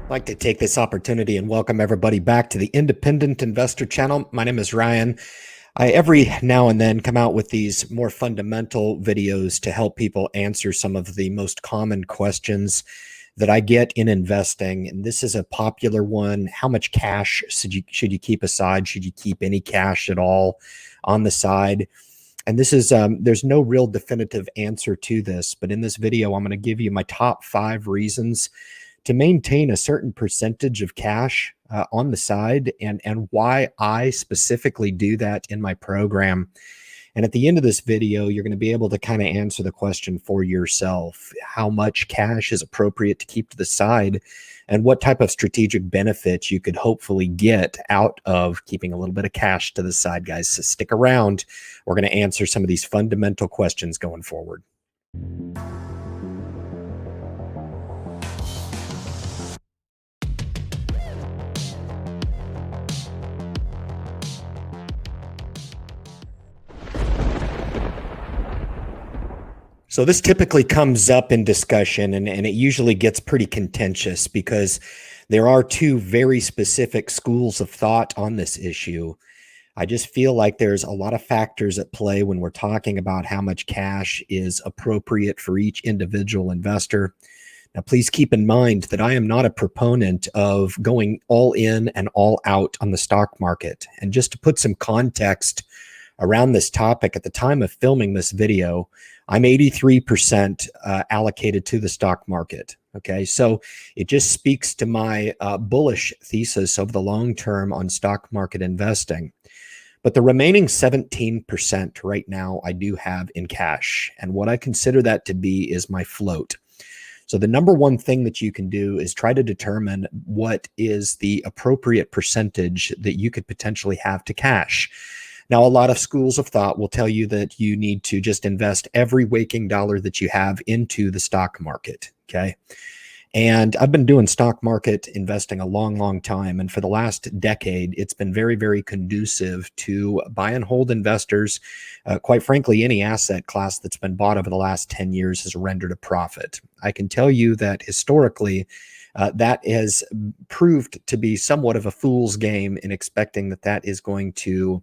I'd like to take this opportunity and welcome everybody back to the Independent Investor Channel. My name is Ryan. I every now and then come out with these more fundamental videos to help people answer some of the most common questions that I get in investing. And this is a popular one. How much cash should you keep aside? Should you keep any cash at all on the side? And this is, there's no real definitive answer to this, but in this video, I'm going to give you my top 5 reasons to maintain a certain percentage of cash on the side, and why I specifically do that in my program. And at the end of this video, you're going to be able to kind of answer the question for yourself: how much cash is appropriate to keep to the side, and what type of strategic benefits you could hopefully get out of keeping a little bit of cash to the side, guys. So stick around. We're going to answer some of these fundamental questions going forward. So this typically comes up in discussion, and it usually gets pretty contentious because there are 2 very specific schools of thought on this issue. I just feel like there's a lot of factors at play when we're talking about how much cash is appropriate for each individual investor. Now, please keep in mind that I am not a proponent of going all in and all out on the stock market. And just to put some context around this topic, at the time of filming this video, I'm 83% allocated to the stock market. Okay, so it just speaks to my bullish thesis over the long term on stock market investing. But the remaining 17% right now I do have in cash. And what I consider that to be is my float. So the number one thing that you can do is try to determine what is the appropriate percentage that you could potentially have to cash. Now, a lot of schools of thought will tell you that you need to just invest every waking dollar that you have into the stock market. Okay. And I've been doing stock market investing a long time. And for the last decade, it's been very, very conducive to buy and hold investors. Quite frankly, any asset class that's been bought over the last 10 years has rendered a profit. I can tell you that historically, that has proved to be somewhat of a fool's game in expecting that that is going to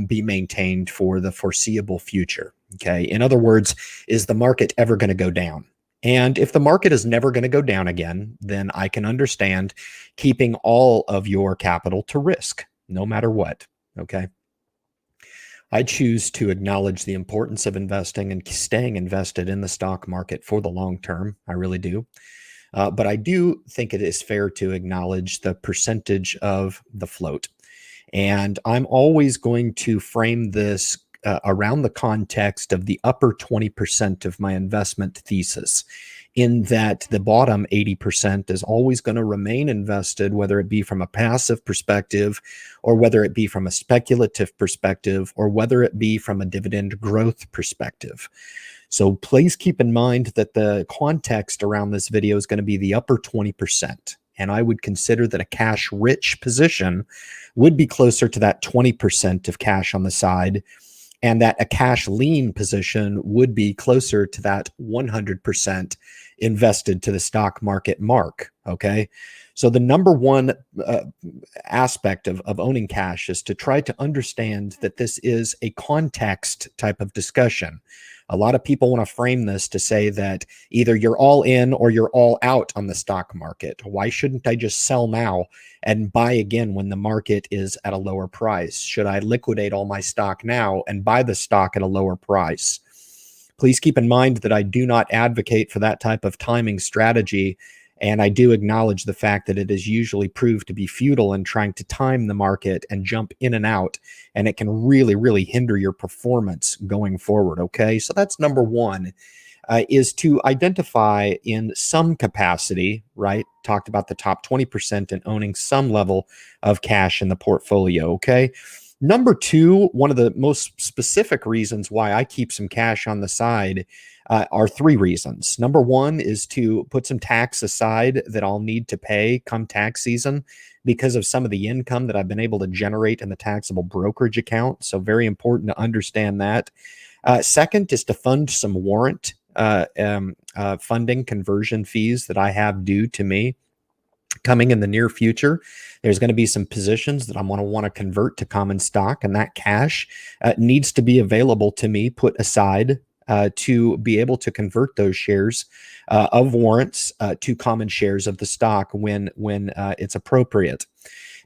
be maintained for the foreseeable future. Okay. In other words, is the market ever going to go down? And if the market is never going to go down again, then I can understand keeping all of your capital to risk, no matter what. Okay. I choose to acknowledge the importance of investing and staying invested in the stock market for the long term. I really do. But I do think it is fair to acknowledge the percentage of the float. And I'm always going to frame this around the context of the upper 20% of my investment thesis, in that the bottom 80% is always going to remain invested, whether it be from a passive perspective, or whether it be from a speculative perspective, or whether it be from a dividend growth perspective. So please keep in mind that the context around this video is going to be the upper 20%. And I would consider that a cash rich position would be closer to that 20% of cash on the side, and that a cash lean position would be closer to that 100% invested to the stock market mark. Okay. So the number one aspect of owning cash is to try to understand that this is a context type of discussion. A lot of people want to frame this to say that either you're all in or you're all out on the stock market. Why shouldn't I just sell now and buy again when the market is at a lower price? Should I liquidate all my stock now and buy the stock at a lower price? Please keep in mind that I do not advocate for that type of timing strategy. And I do acknowledge the fact that it is usually proved to be futile in trying to time the market and jump in and out. And it can really hinder your performance going forward. Okay, so that's number one, is to identify in some capacity, right? Talked about the top 20% and owning some level of cash in the portfolio. Okay. Number 2, one of the most specific reasons why I keep some cash on the side are 3 reasons. Number 1 is to put some tax aside that I'll need to pay come tax season because of some of the income that I've been able to generate in the taxable brokerage account. So very important to understand that. Second is to fund some warrant funding conversion fees that I have due to me. Coming in the near future, there's going to be some positions that I'm going to want to convert to common stock, and that cash needs to be available to me, put aside to be able to convert those shares of warrants to common shares of the stock when it's appropriate.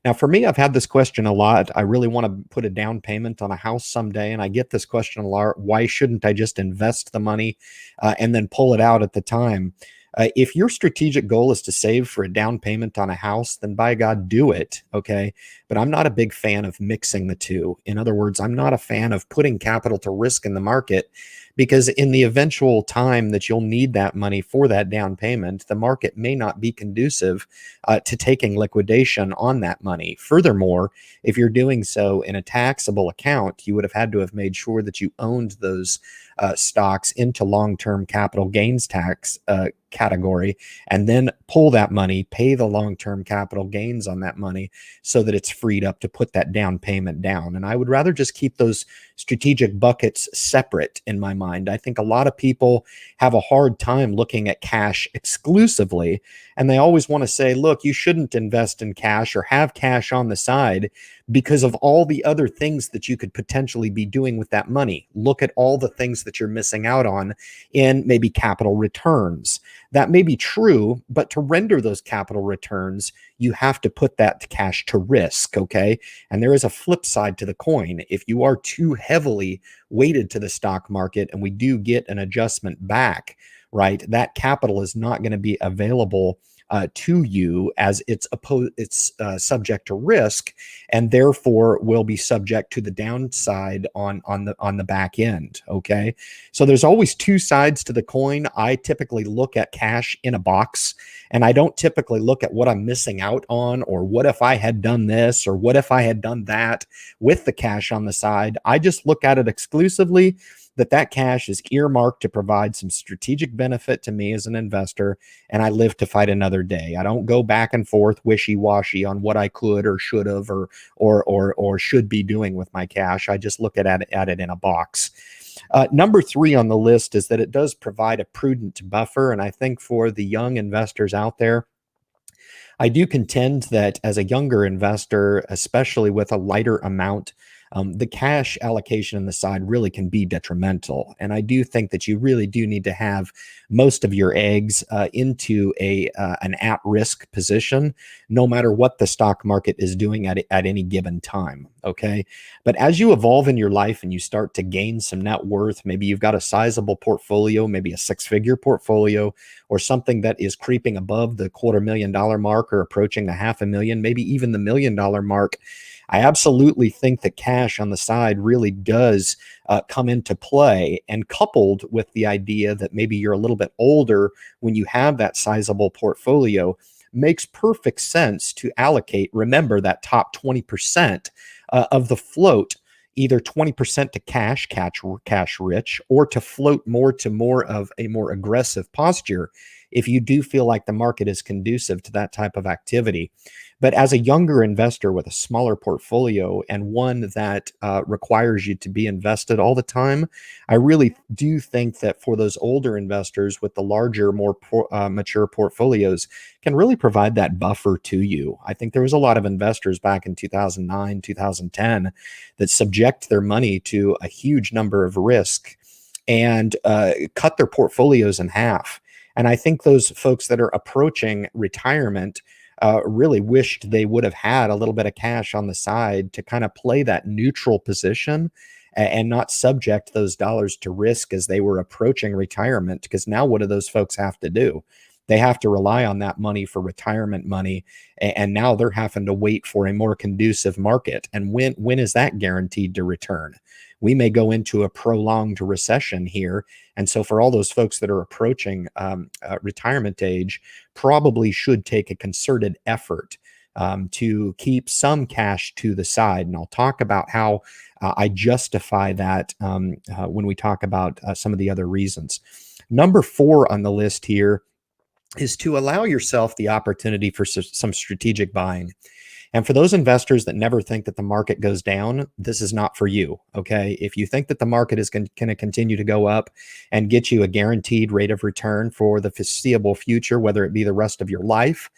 Now, for me, I've had this question a lot. I really want to put a down payment on a house someday, and I get this question a lot. Why shouldn't I just invest the money and then pull it out at the time? If your strategic goal is to save for a down payment on a house, then by God, do it. Okay. But I'm not a big fan of mixing the two. In other words, I'm not a fan of putting capital to risk in the market, because in the eventual time that you'll need that money for that down payment, the market may not be conducive to taking liquidation on that money. Furthermore, if you're doing so in a taxable account, you would have had to have made sure that you owned those stocks into long-term capital gains tax category, and then pull that money, pay the long-term capital gains on that money so that it's freed up to put that down payment down. And I would rather just keep those strategic buckets separate in my mind. I think a lot of people have a hard time looking at cash exclusively, and they always want to say, look, you shouldn't invest in cash or have cash on the side because of all the other things that you could potentially be doing with that money. Look at all the things that you're missing out on in maybe capital returns. That may be true, but to render those capital returns, you have to put that cash to risk, okay? And there is a flip side to the coin. If you are too heavily weighted to the stock market and we do get an adjustment back, right, that capital is not going to be available to you, as it's subject to risk, and therefore will be subject to the downside on the back end. Okay, so there's always two sides to the coin. I typically look at cash in a box, and I don't typically look at what I'm missing out on, or what if I had done this, or what if I had done that with the cash on the side. I just look at it exclusively that cash is earmarked to provide some strategic benefit to me as an investor, and I live to fight another day. I don't go back and forth wishy-washy on what I could or should have or should be doing with my cash. I just look at it in a box. Number 3 on the list is that it does provide a prudent buffer, and I think for the young investors out there, I do contend that as a younger investor, especially with a lighter amount, the cash allocation on the side really can be detrimental. And I do think that you really do need to have most of your eggs into an at-risk position, no matter what the stock market is doing at any given time. Okay. But as you evolve in your life and you start to gain some net worth, maybe you've got a sizable portfolio, maybe a 6-figure portfolio, or something that is creeping above the $250,000 mark or approaching the $500,000, maybe even the $1 million mark. I absolutely think that cash on the side really does come into play, and coupled with the idea that maybe you're a little bit older when you have that sizable portfolio, makes perfect sense to allocate, remember, that top 20% of the float, either 20% to cash rich, or to float more of a more aggressive posture if you do feel like the market is conducive to that type of activity. But as a younger investor with a smaller portfolio, and one that requires you to be invested all the time, I really do think that for those older investors with the larger, more mature portfolios, can really provide that buffer to you. I think there was a lot of investors back in 2009, 2010 that subject their money to a huge number of risk and cut their portfolios in half. And I think those folks that are approaching retirement really wished they would have had a little bit of cash on the side to kind of play that neutral position and not subject those dollars to risk as they were approaching retirement. Because now what do those folks have to do? They have to rely on that money for retirement money. And now they're having to wait for a more conducive market. And when is that guaranteed to return? We may go into a prolonged recession here. And so for all those folks that are approaching retirement age, probably should take a concerted effort to keep some cash to the side. And I'll talk about how I justify that when we talk about some of the other reasons. Number 4 on the list here is to allow yourself the opportunity for some strategic buying. And for those investors that never think that the market goes down, this is not for you. Okay. If you think that the market is going to continue to go up and get you a guaranteed rate of return for the foreseeable future, whether it be the rest of your life,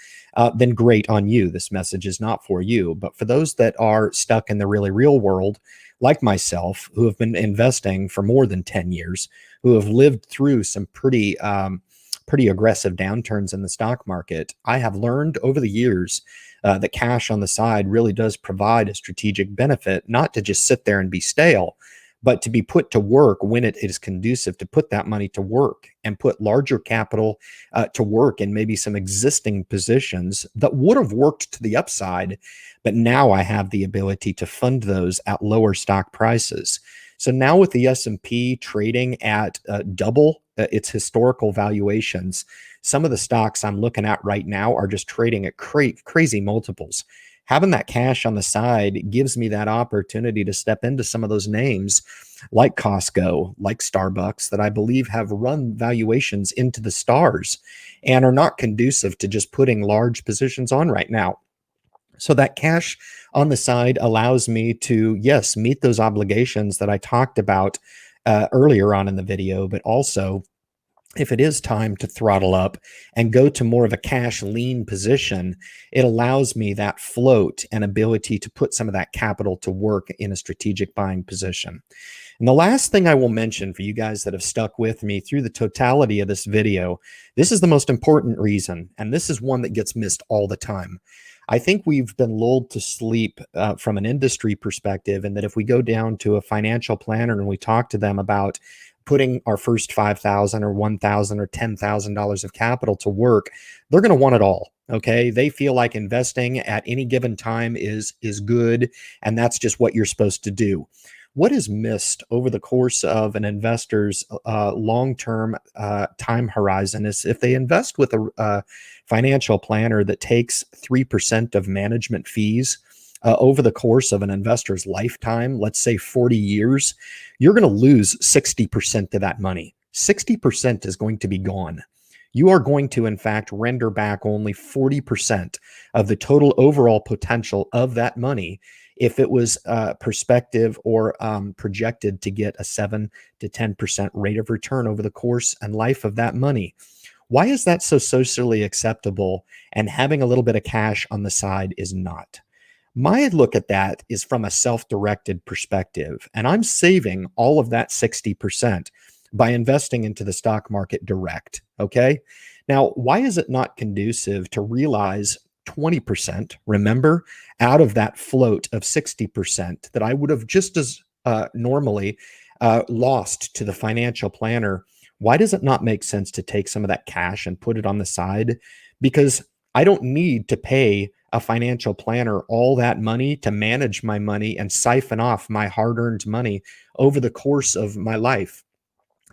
then great on you. This message is not for you. But for those that are stuck in the really real world, like myself, who have been investing for more than 10 years, who have lived through some pretty aggressive downturns in the stock market, I have learned over the years that cash on the side really does provide a strategic benefit, not to just sit there and be stale, but to be put to work when it is conducive to put that money to work and put larger capital to work in maybe some existing positions that would have worked to the upside. But now I have the ability to fund those at lower stock prices. So now with the S&P trading at double its historical valuations, some of the stocks I'm looking at right now are just trading at crazy multiples. Having that cash on the side gives me that opportunity to step into some of those names like Costco, like Starbucks, that I believe have run valuations into the stars and are not conducive to just putting large positions on right now. So that cash on the side allows me to, yes, meet those obligations that I talked about earlier on in the video, but also if it is time to throttle up and go to more of a cash lean position, it allows me that float and ability to put some of that capital to work in a strategic buying position. And the last thing I will mention for you guys that have stuck with me through the totality of this video, this is the most important reason, and this is one that gets missed all the time. I think we've been lulled to sleep from an industry perspective, and that if we go down to a financial planner and we talk to them about putting our first $5,000 or $1,000 or $10,000 of capital to work, they're going to want it all. Okay. They feel like investing at any given time is good. And that's just what you're supposed to do. What is missed over the course of an investor's long-term time horizon is if they invest with a financial planner that takes 3% of management fees over the course of an investor's lifetime, let's say 40 years, you're going to lose 60% of that money. 60% is going to be gone. You are going to, in fact, render back only 40% of the total overall potential of that money if it was prospective or projected to get a 7 to 10% rate of return over the course and life of that money. Why is that so socially acceptable and having a little bit of cash on the side is not? My look at that is from a self-directed perspective, and I'm saving all of that 60% by investing into the stock market direct, okay? Now, why is it not conducive to realize 20%, remember, out of that float of 60% that I would have just as normally lost to the financial planner? Why does it not make sense to take some of that cash and put it on the side? Because I don't need to pay a financial planner all that money to manage my money and siphon off my hard-earned money over the course of my life.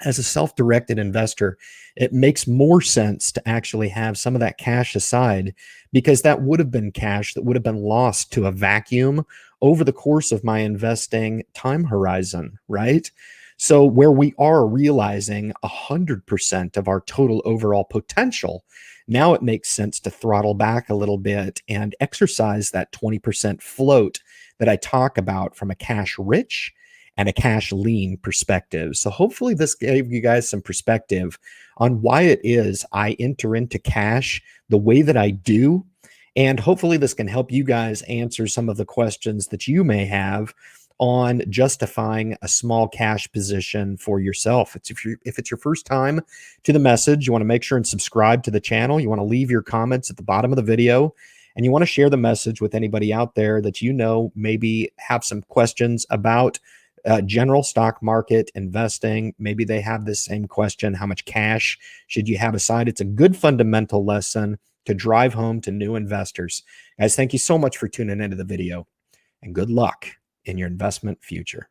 As a self-directed investor, it makes more sense to actually have some of that cash aside, because that would have been cash that would have been lost to a vacuum over the course of my investing time horizon, right? So where we are realizing 100% of our total overall potential, now it makes sense to throttle back a little bit and exercise that 20% float that I talk about from a cash rich and a cash lean perspective. So hopefully this gave you guys some perspective on why it is I enter into cash the way that I do. And hopefully this can help you guys answer some of the questions that you may have on justifying a small cash position for yourself. If it's your first time to the message, you want to make sure and subscribe to the channel. You want to leave your comments at the bottom of the video, and you want to share the message with anybody out there that you know maybe have some questions about general stock market investing. Maybe they have this same question: how much cash should you have aside? It's a good fundamental lesson to drive home to new investors. Guys, thank you so much for tuning into the video, and good luck in your investment future.